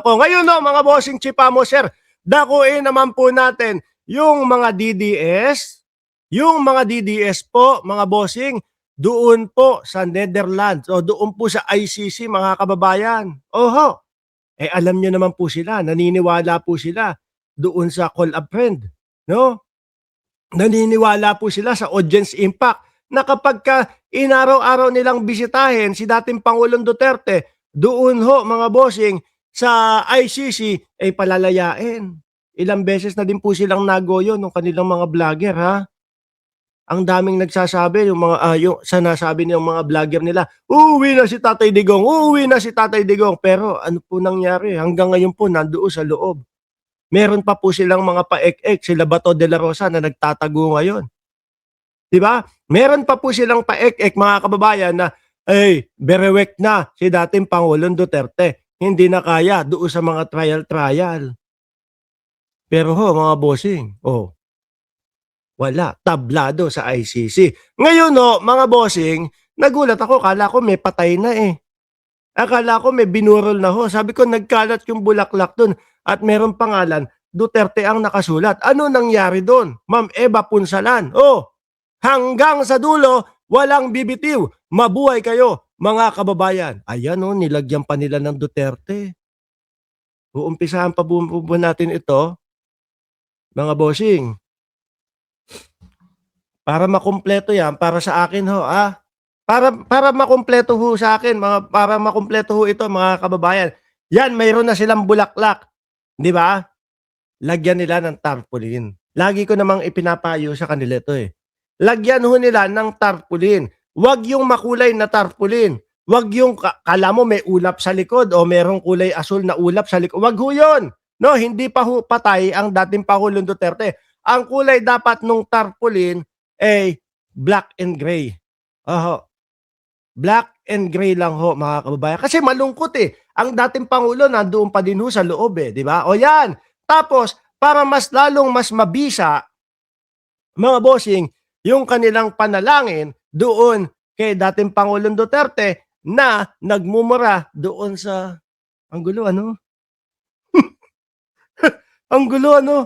Ngayon no, mga bossing chipamo sir, dakuin naman po natin yung mga DDS, yung mga DDS po, mga bossing, doon po sa Netherlands o doon po sa ICC mga kababayan. Oho, alam nyo naman po sila, naniniwala po sila doon sa call a friend. No? Naniniwala po sila sa audience impact na kapag ka inaraw-araw nilang bisitahin si dating Pangulong Duterte, doon ho mga bossing sa ICC ay palalayain. Ilang beses na din po silang nagoyo ng kanilang mga vlogger ha. Ang daming nagsasabi yung mga yung sinasabi ng mga vlogger nila, uuwi na si Tatay Digong, uuwi na si Tatay Digong. Pero ano po nangyari? Hanggang ngayon po nandoon sa loob. Meron pa po silang mga paek-ek, sila Bato de la Rosa na nagtatago ngayon. 'Di ba? Meron pa po silang paek-ek mga kababayan na berewek na si dating Pangulong Duterte. Hindi na kaya doon sa mga trial. Pero ho mga bossing, wala, tablado sa ICC. Ngayon ho, mga bossing, nagulat ako, kala ko may patay na eh. Akala ko may binurol na ho. Sabi ko nagkalat yung bulaklak doon at meron pangalan, Duterte ang nakasulat. Ano nangyari doon? Ma'am Eva Punsalan. Hanggang sa dulo, walang bibitiw. Mabuhay kayo, mga kababayan. Ayan nilagyan pa nila ng Duterte. Uumpisahan pa po natin ito, mga bossing. Para makumpleto yan, para sa akin ho, para makumpleto ho sa akin, para makumpleto ho ito mga kababayan. Yan, mayroon na silang bulaklak. Di ba? Lagyan nila ng tarpaulin. Lagi ko namang ipinapayo sa kanila ito eh. Lagyan ho nila ng tarpaulin. Huwag yung makulay na tarpaulin. Huwag yung, kala mo may ulap sa likod o merong kulay asul na ulap sa likod. Huwag ho yun. No, hindi pa ho patay ang dating Pangulong Duterte. Ang kulay dapat nung tarpaulin ay black and gray. Black and gray lang ho mga kababayan. Kasi malungkot eh. Ang dating Pangulo nandoon pa din ho sa loob eh. Di ba? O yan. Tapos, para mas lalong mas mabisa, mga bossing, yung kanilang panalangin doon kay dating Pangulong Duterte na nagmumura doon sa... Ang gulo ano? Ang gulo ano?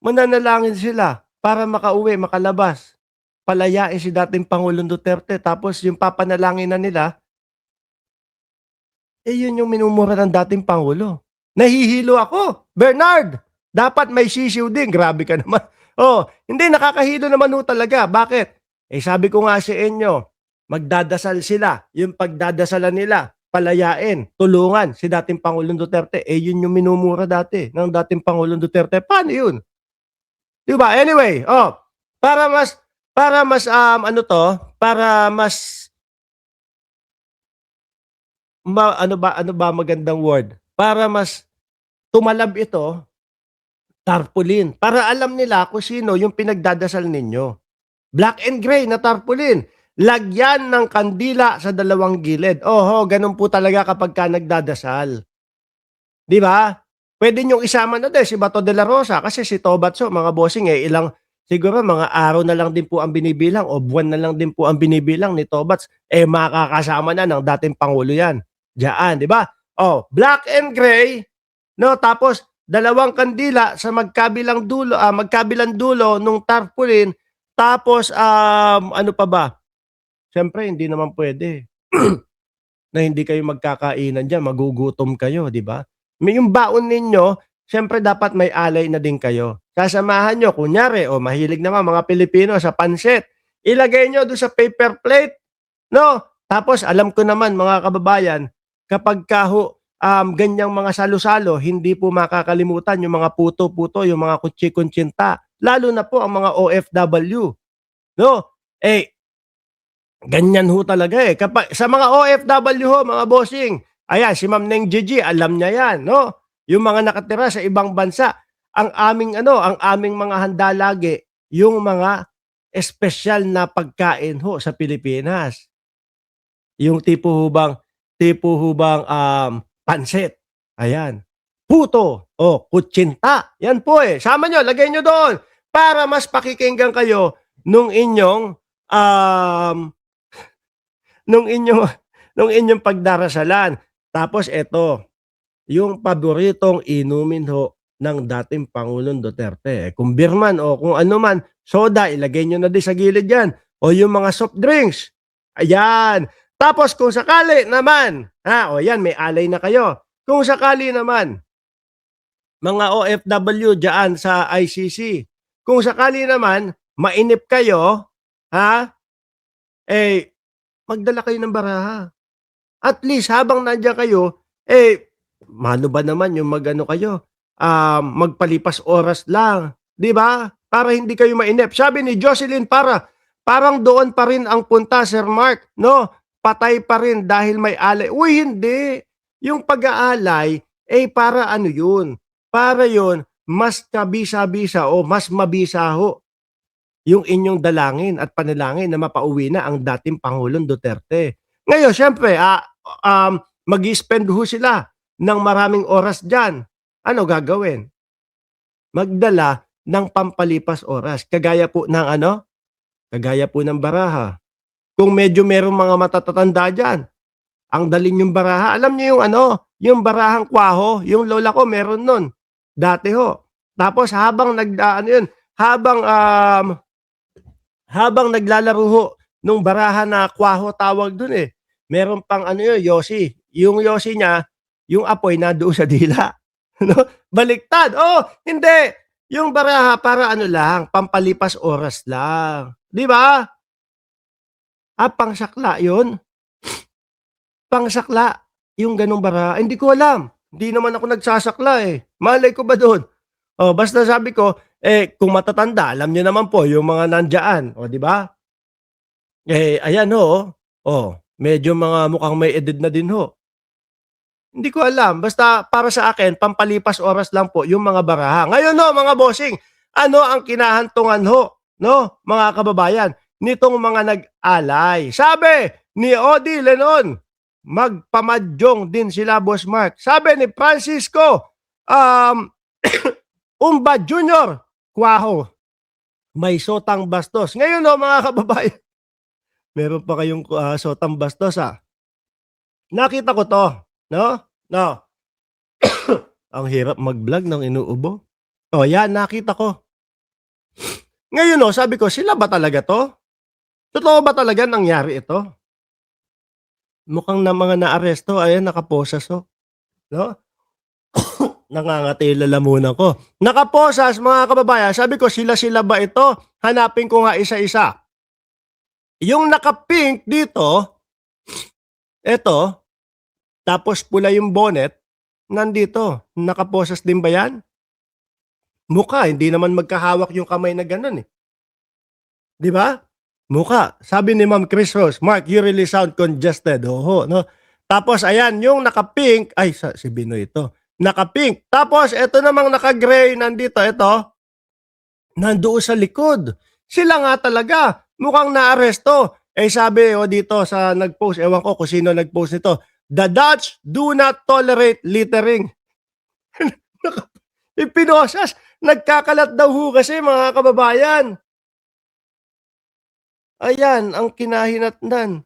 Mananalangin sila para makauwi, makalabas. Palayain si dating Pangulong Duterte. Tapos yung papanalangin na nila, yun yung minumura ng dating Pangulo. Nahihilo ako. Bernard, dapat may sisiw din. Grabe ka naman. Hindi, nakakahilo naman ho talaga. Bakit? Sabi ko nga sa inyo, magdadasal sila. Yung pagdadasalan nila, palayain, tulungan si dating Pangulong Duterte. Yun yung minumura dati ng dating Pangulong Duterte. Paano yun? Diba? Anyway, para mas para mas ano ba magandang word? Para mas tumalab ito, tarpaulin. Para alam nila kung sino yung pinagdadasal ninyo. Black and gray na tarpaulin. Lagyan ng kandila sa dalawang gilid. Ganun po talaga kapag ka nagdadasal. Di ba? Pwede nyong isama na din si Bato de la Rosa kasi si Tobatso, mga bossing, siguro mga araw na lang din po ang binibilang o buwan na lang din po ang binibilang ni Tobats. Makakasama na ng dating Pangulo yan. Diyan, di ba? Black and gray, no? Tapos, dalawang kandila sa magkabilang dulo nung tarpaulin. Tapos, ano pa ba? Siyempre, hindi naman pwede na hindi kayo magkakainan dyan, magugutom kayo, di ba? Yung baon ninyo, siyempre dapat may alay na din kayo. Sasamahan nyo, kunyari, mahilig naman mga Pilipino sa pansit. Ilagay nyo doon sa paper plate, no? Tapos, alam ko naman, mga kababayan, kapag ganyang mga salo-salo, hindi po makakalimutan yung mga puto-puto, yung mga kutsi-kuntsinta, lalo na po ang mga OFW. No? Ganyan ho talaga eh. Kapag, sa mga OFW ho, mga bossing, ayan, si Ma'am Neng Gigi, alam niya yan, no? Yung mga nakatira sa ibang bansa, ang aming mga handa lagi, yung mga espesyal na pagkain ho sa Pilipinas. Yung tipo hubang pansit. Ayan. Puto o kutsinta. Yan po eh. Sama nyo, lagay nyo doon para mas pakikinggan kayo nung inyong nung inyong pagdarasalan. Tapos eto, yung paboritong inumin ho ng dating Pangulong Duterte. Kung beer man o kung ano man, soda, ilagay nyo na din sa gilid yan. O yung mga soft drinks. Ayan. Tapos kung sakali naman, o yan, may alay na kayo. Kung sakali naman, mga OFW dyan sa ICC, kung sakali naman, mainip kayo, magdala kayo ng baraha. At least habang nandiyan kayo, mano ba naman yung magano kayo, magpalipas oras lang, 'di ba? Para hindi kayo mainip. Sabi ni Jocelyn parang doon pa rin ang punta, Sir Mark, no? Patay pa rin dahil may alay. Uy, hindi. Yung pag-aalay, para ano yun? Para yun, mas kabisa-bisa o mas mabisa ho yung inyong dalangin at panalangin na mapauwi na ang dating Pangulong Duterte. Ngayon, syempre, mag-spend ho sila ng maraming oras dyan. Ano gagawin? Magdala ng pampalipas oras. Kagaya po ng Kagaya po ng baraha. Kung medyo merong mga matatatanda dyan, ang dalin yung baraha. Alam niyo yung yung barahang kwaho, yung lola ko meron nun. Dati ho. Tapos habang naglalaro ho nung baraha na kwaho tawag dun meron pang yosi. Yung yosi niya, yung apoy na doon sa dila. No? Baliktad. Oh, hindi. Yung baraha para lang, pampalipas oras lang. Di ba? Pangsakla yun. Pangsakla. Yung ganong baraha. Hindi ko alam. Hindi naman ako nagsasakla Malay ko ba doon? Basta sabi ko, kung matatanda, alam niyo naman po yung mga nandiyan, di ba? Ayan ho. Medyo mga mukhang may edad na din ho. Hindi ko alam. Basta para sa akin, pampalipas oras lang po yung mga baraha. Ngayon ho, mga bossing, ano ang kinahantungan ho, no, mga kababayan, nitong mga nag-alay? Sabi ni Odi Lenon, magpamadyong din sila, Boss Mark. Sabi ni Francisco, Umba Junior, kwaho, may sotang bastos. Ngayon ho, mga kababayan, meron pa kayong sotang bastos Nakita ko to, no? Ang hirap mag-vlog ng inuubo. Yan, nakita ko. Ngayon sabi ko, sila ba talaga to? Totoo ba talaga nangyari ito? Mukhang na mga naaresto, ayan, nakaposas no? Nangangati lalamunan ko. Nakaposas, mga kababayan. Sabi ko, sila ba ito? Hanapin ko nga isa-isa. Yung naka-pink dito, eto, tapos pula yung bonnet, nandito. Nakaposas din ba yan? Mukha, hindi naman magkahawak yung kamay na ganun Di ba? Mukha. Sabi ni Ma'am Chris Rose, Mark, you really sound congested. Oho, no? Tapos, ayan, yung naka-pink, si Binoy ito. Naka-pink. Tapos, ito namang naka-gray, nandito, ito, nandoon sa likod. Sila nga talaga, mukhang naaresto. Sabi dito sa nag-post, ewan ko kung sino nag-post nito, the Dutch do not tolerate littering. Pinosas, nagkakalat daw ho kasi, mga kababayan. Ayan, ang kinahinatnan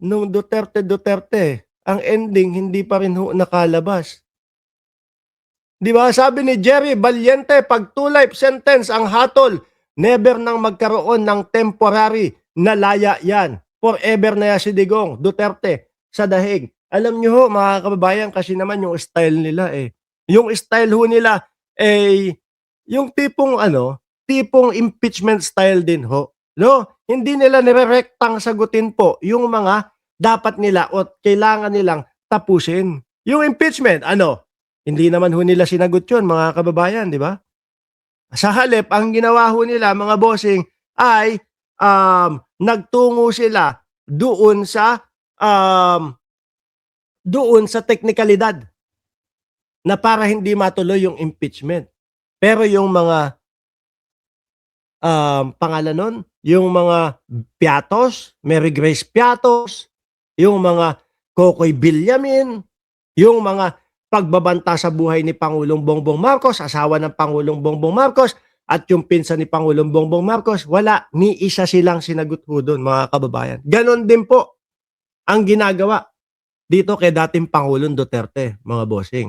nung Duterte, ang ending hindi pa rin ho nakalabas. Di ba? Sabi ni Jerry Valiente, pag 2-life sentence ang hatol, never nang magkaroon ng temporary na laya yan. Forever na yan si Digong Duterte sa dahig. Alam nyo ho, mga kababayan, kasi naman yung style nila Yung style ho nila yung tipong impeachment style din ho. No? Hindi nila nirerektang sagutin po yung mga dapat nila o kailangan nilang tapusin. Yung impeachment, hindi naman ho nila sinagot yun, mga kababayan, di ba? Sa halip, ang ginawa ho nila, mga bossing, ay nagtungo sila doon sa teknikalidad na para hindi matuloy yung impeachment. Pero yung mga pangalan nun, yung mga Piatos, Mary Grace Piatos, yung mga Kokoy Villamin, yung mga pagbabanta sa buhay ni Pangulong Bongbong Marcos, asawa ng Pangulong Bongbong Marcos, at yung pinsan ni Pangulong Bongbong Marcos, wala, ni isa silang sinagot ho doon, mga kababayan. Ganon din po ang ginagawa dito kay dating Pangulong Duterte, mga bossing.